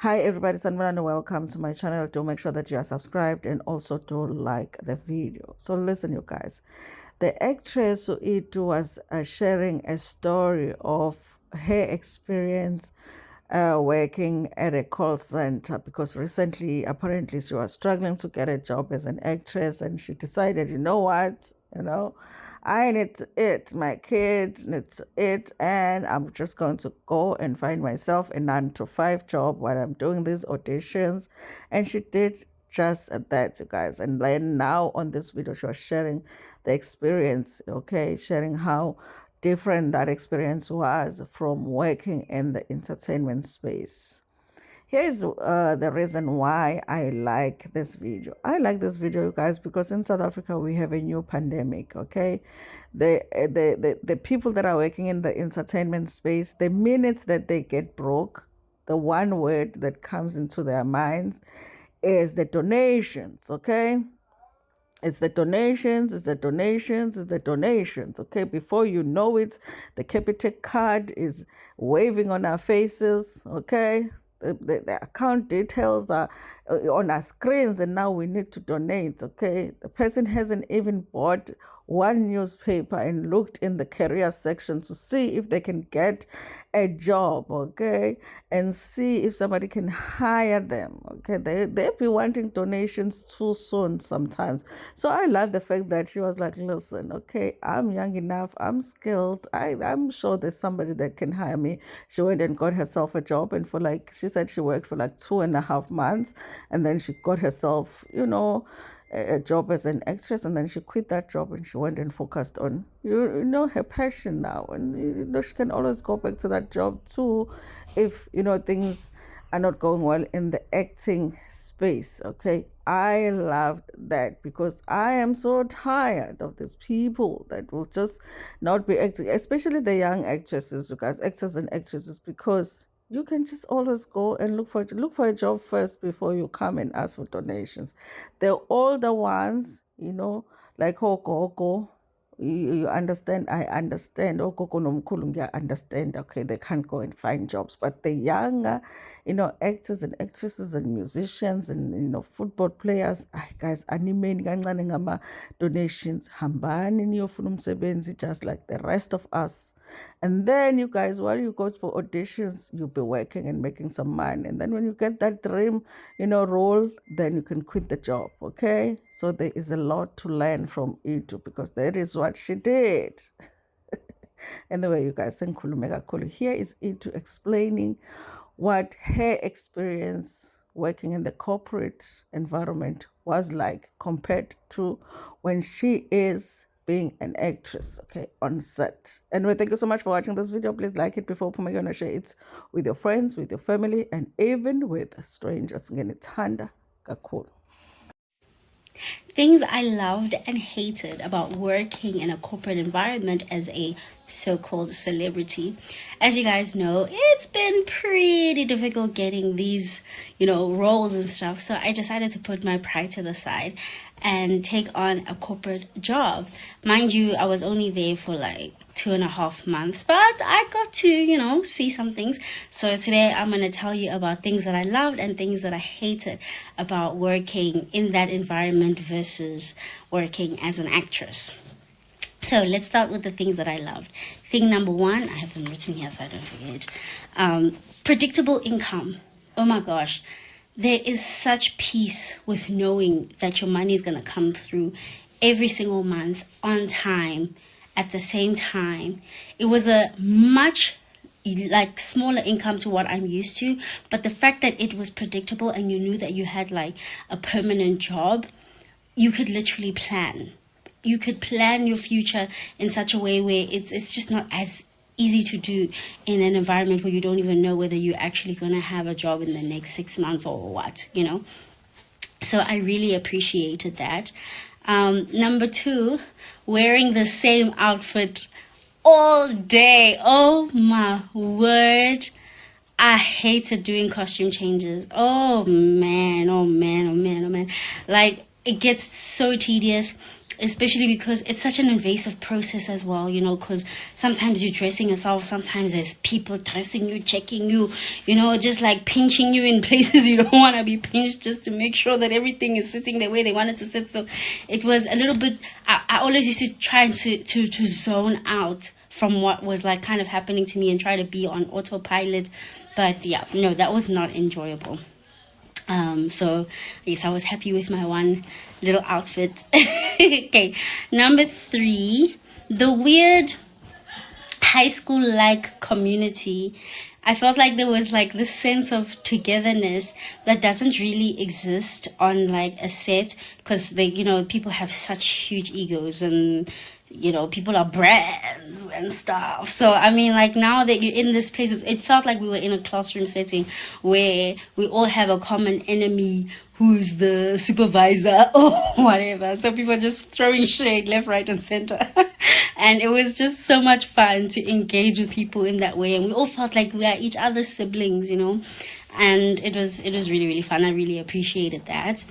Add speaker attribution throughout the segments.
Speaker 1: Hi everybody, Sanvan and welcome to my channel. Do make sure that you are subscribed and also to like the video. So listen you guys, the actress Itu was sharing a story of her experience working at a call center because recently apparently she was struggling to get a job as an actress and she decided, you know what, I need to eat, my kids need to eat, and I'm just going to go and find myself a 9 to 5 job while I'm doing these auditions. And she did just that, you guys. And then now on this video, she was sharing the experience, okay, sharing how different that experience was from working in the entertainment space. Here's the reason why I like this video. I like this video, you guys, because in South Africa we have a new pandemic. Okay, the people that are working in the entertainment space, the minutes that they get broke, the one word that comes into their minds is the donations. Okay, it's the donations, it's the donations, it's the donations. Okay, before you know it, the Capitec card is waving on our faces. Okay, the account details are on our screens, and now we need to donate. Okay, the person hasn't even bought one newspaper and looked in the career section to see if they can get a job, okay, and see if somebody can hire them. Okay, they be wanting donations too soon sometimes. So I love the fact that she was like, listen, okay, I'm young enough, I'm skilled, I'm sure there's somebody that can hire me. She went and got herself a job, and for like, she said she worked for like 2.5 months, and then she got herself, a job as an actress, and then she quit that job and she went and focused on her passion now. And she can always go back to that job too if things are not going well in the acting space. Okay, I loved that because I am so tired of these people that will just not be acting, especially the young actresses, you guys, actors and actresses, because you can just always go and look for a job first before you come and ask for donations. The older ones, like Ogogo, you understand, I understand. Ogogo nomkhulu, I understand. Okay, they can't go and find jobs, but the younger, actors and actresses and musicians and football players, guys, animeni kancane ngama donations. Hambani niyofuna umsebenzi just like the rest of us. And then you guys, while you go for auditions, you'll be working and making some money. And then when you get that dream, role, then you can quit the job. Okay. So there is a lot to learn from Itu because that is what she did. Anyway, you guys, here is Itu explaining what her experience working in the corporate environment was like compared to when she is being an actress, okay, on set. Anyway, thank you so much for watching this video. Please like it before Pumagana, share it with your friends, with your family, and even with strangers. Ngenithanda kakhulu.
Speaker 2: Things I loved and hated about working in a corporate environment as a so-called celebrity. As you guys know, it's been pretty difficult getting these, roles and stuff. So I decided to put my pride to the side and take on a corporate job. Mind you, I was only there for like 2.5 months, but I got to, see some things. So today I'm going to tell you about things that I loved and things that I hated about working in that environment versus working as an actress. So let's start with the things that I loved. Thing number one, I have them written here so I don't forget. Predictable income. Oh my gosh. There is such peace with knowing that your money is going to come through every single month on time at the same time. It was a much like smaller income to what I'm used to, but the fact that it was predictable and you knew that you had like a permanent job, you could literally plan. You could plan your future in such a way where it's just not as easy to do in an environment where you don't even know whether you're actually going to have a job in the next 6 months or what, So I really appreciated that. Number two, wearing the same outfit all day. Oh my word. I hated doing costume changes. Oh man, oh man, oh man, oh man. Like, it gets so tedious. especially because it's such an invasive process as well, you know, because sometimes you're dressing yourself, sometimes there's people dressing you, checking you, you know, just like pinching you in places you don't want to be pinched, just to make sure that everything is sitting the way they want it to sit. So it was a little bit, I always used to try to zone out from what was like kind of happening to me and try to be on autopilot. But yeah, no, that was not enjoyable. So yes, I was happy with my one little outfit. Okay, number 3, the weird high school like community. I felt like there was like this sense of togetherness that doesn't really exist on like a set, because they, you know, people have such huge egos, and you know, people are brands and stuff. So I mean, like, now that you're in this place, it felt like we were in a classroom setting where we all have a common enemy who's the supervisor or whatever. So people just throwing shade left, right, and center. And it was just so much fun to engage with people in that way, and we all felt like we are each other's siblings, you know. And it was really, really fun. I really appreciated that.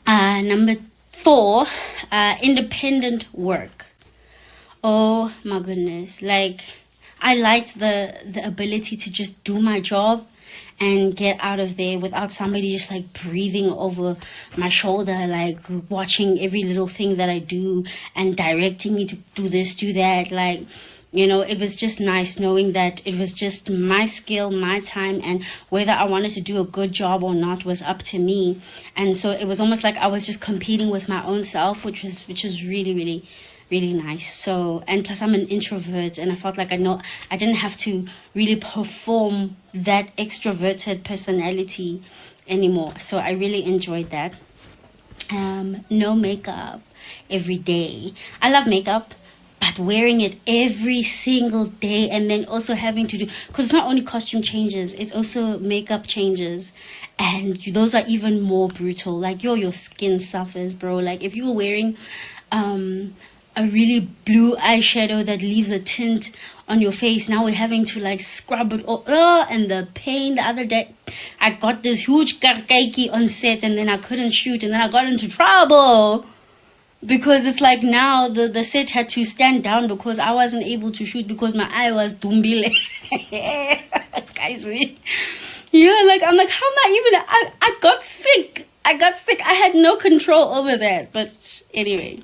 Speaker 2: Number 4, independent work. Oh my goodness. Like, I liked the ability to just do my job and get out of there without somebody just like breathing over my shoulder, like watching every little thing that I do and directing me to do this, do that. Like, you know, it was just nice knowing that it was just my skill, my time, and whether I wanted to do a good job or not was up to me. And so it was almost like I was just competing with my own self, which was really, really, really nice. So, and plus I'm an introvert, and I felt like I didn't have to really perform that extroverted personality anymore. So I really enjoyed that. No makeup every day. I love makeup, but wearing it every single day, and then also having to do, because it's not only costume changes, it's also makeup changes, and those are even more brutal. Like, your skin suffers, bro. Like, if you were wearing a really blue eyeshadow that leaves a tint on your face, now we're having to like scrub it all. Oh, and the pain. The other day I got this huge karkaiki on set, and then I couldn't shoot, and then I got into trouble because it's like now the set had to stand down because I wasn't able to shoot because my eye was dumbile. Guys, yeah, like, I'm like, how am I even, I got sick. I had no control over that. But anyway,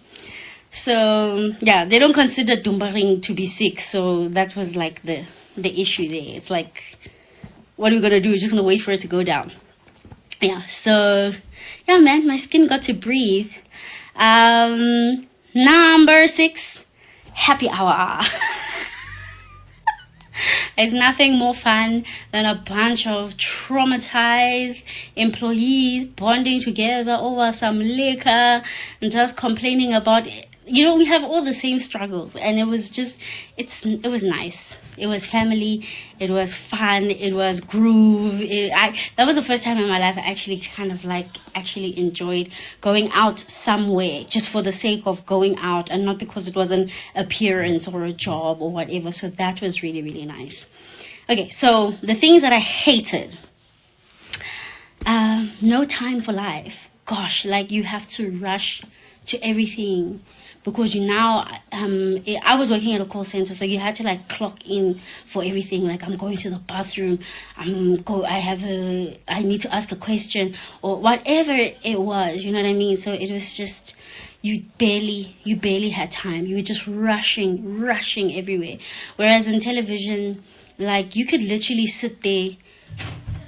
Speaker 2: so yeah, they don't consider dumbaring to be sick, so that was like the issue there. It's like, what are we gonna do? We're just gonna wait for it to go down. Yeah, so yeah, man, my skin got to breathe. Number 6, happy hour. There's nothing more fun than a bunch of traumatized employees bonding together over some liquor and just complaining about it. You know, we have all the same struggles, and it was just, it was nice. It was family, it was fun, it was groove. That was the first time in my life I actually kind of like actually enjoyed going out somewhere just for the sake of going out, and not because it was an appearance or a job or whatever. So that was really, really nice. Okay, so the things that I hated. No time for life. Gosh, like, you have to rush to everything because you now, I was working at a call center, so you had to like clock in for everything. Like, I'm going to the bathroom, I need to ask a question or whatever it was, you know what I mean? So it was just, you barely had time. You were just rushing everywhere. Whereas in television, like, you could literally sit there.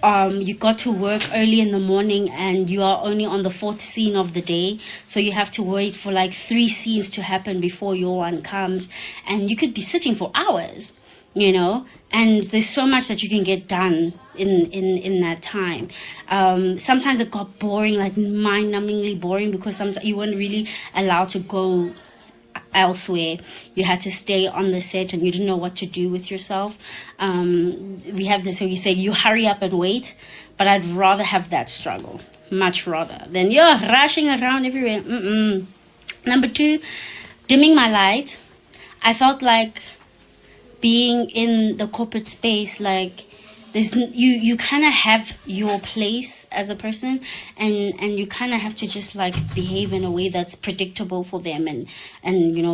Speaker 2: You got to work early in the morning and you are only on the 4th scene of the day, so you have to wait for like 3 scenes to happen before your one comes, and you could be sitting for hours, you know, and there's so much that you can get done in that time. Sometimes it got boring, like mind-numbingly boring, because sometimes you weren't really allowed to go elsewhere. You had to stay on the set and you didn't know what to do with yourself. We have this, so we say you hurry up and wait, but I'd rather have that struggle, much rather than you're rushing around everywhere. Number 2, dimming my light. I felt like being in the corporate space, like, you kind of have your place as a person, and you kind of have to just like behave in a way that's predictable for them, and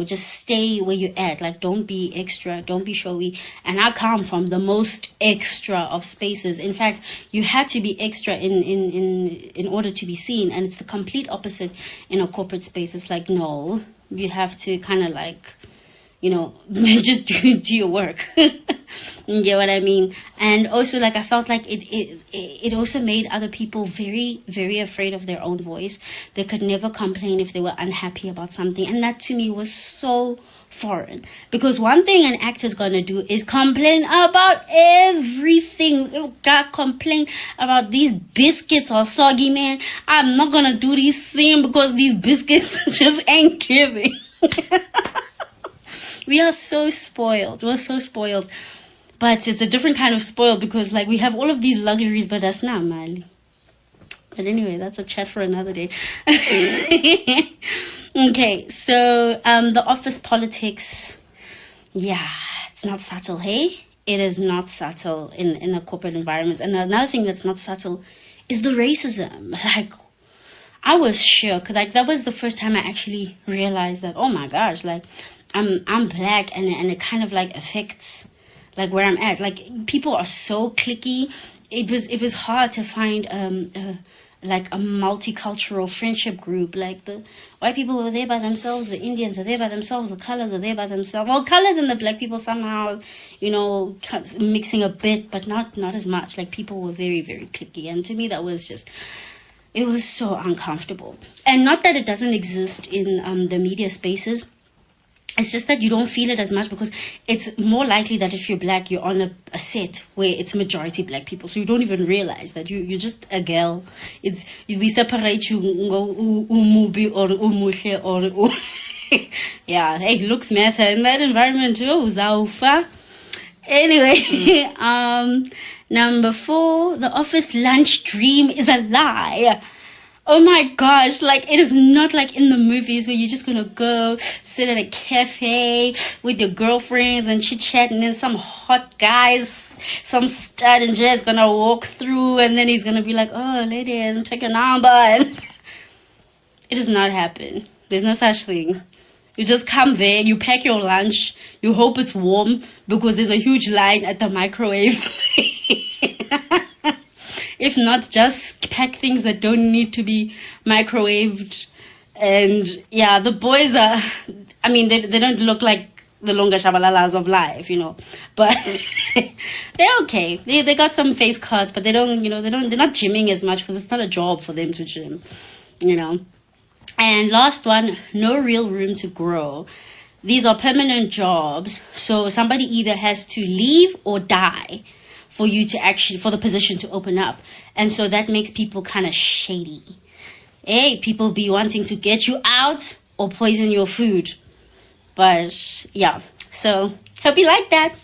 Speaker 2: just stay where you're at. Like, don't be extra, don't be showy. And I come from the most extra of spaces. In fact, you had to be extra in order to be seen, and it's the complete opposite in a corporate space. It's like, no, you have to kind of like, just do your work. You get what I mean? And also, like, I felt like it also made other people very, very afraid of their own voice. They could never complain if they were unhappy about something, and that to me was so foreign. Because one thing an actor's gonna do is complain about everything. You got complain about these biscuits are soggy, man. I'm not gonna do this scene because these biscuits just ain't giving. We are so spoiled. We're so spoiled. But it's a different kind of spoiled because, like, we have all of these luxuries, but that's not Mali. But anyway, that's a chat for another day. Okay, so the office politics, yeah, it's not subtle, hey? It is not subtle in a corporate environment. And another thing that's not subtle is the racism. Like, I was shook. Like, that was the first time I actually realized that, oh my gosh, like, I'm black, and it kind of like affects like where I'm at. Like, people are so cliquey. It was hard to find like a multicultural friendship group. Like, the white people were there by themselves, the Indians are there by themselves, the colors are there by themselves. Well, colors and the black people somehow, mixing a bit, but not as much. Like, people were very, very cliquey, and to me that was just, it was so uncomfortable. And not that it doesn't exist in the media spaces. It's just that you don't feel it as much because it's more likely that if you're black, you're on a set where it's majority black people. So you don't even realize that you're just a girl. We separate you, go umubi or umuhle or yeah, hey, looks matter in that environment too. Zaufa. Anyway, number 4, the office lunch dream is a lie. Oh my gosh, like, it is not like in the movies where you're just gonna go sit at a cafe with your girlfriends and chit chat, and then some hot guys, some stud and just gonna walk through, and then he's gonna be like, oh, ladies, take your number. And it does not happen. There's no such thing. You just come there, you pack your lunch, you hope it's warm because there's a huge line at the microwave. If not, just pack things that don't need to be microwaved. And yeah, the boys are, I mean, they don't look like the longa shabalalas of life, but they're okay. They got some face cuts, but they're not gymming as much because it's not a job for them to gym, And last one, no real room to grow. These are permanent jobs, so somebody either has to leave or die for the position to open up. And so that makes people kind of shady. Hey, people be wanting to get you out or poison your food. But yeah, so hope you like that.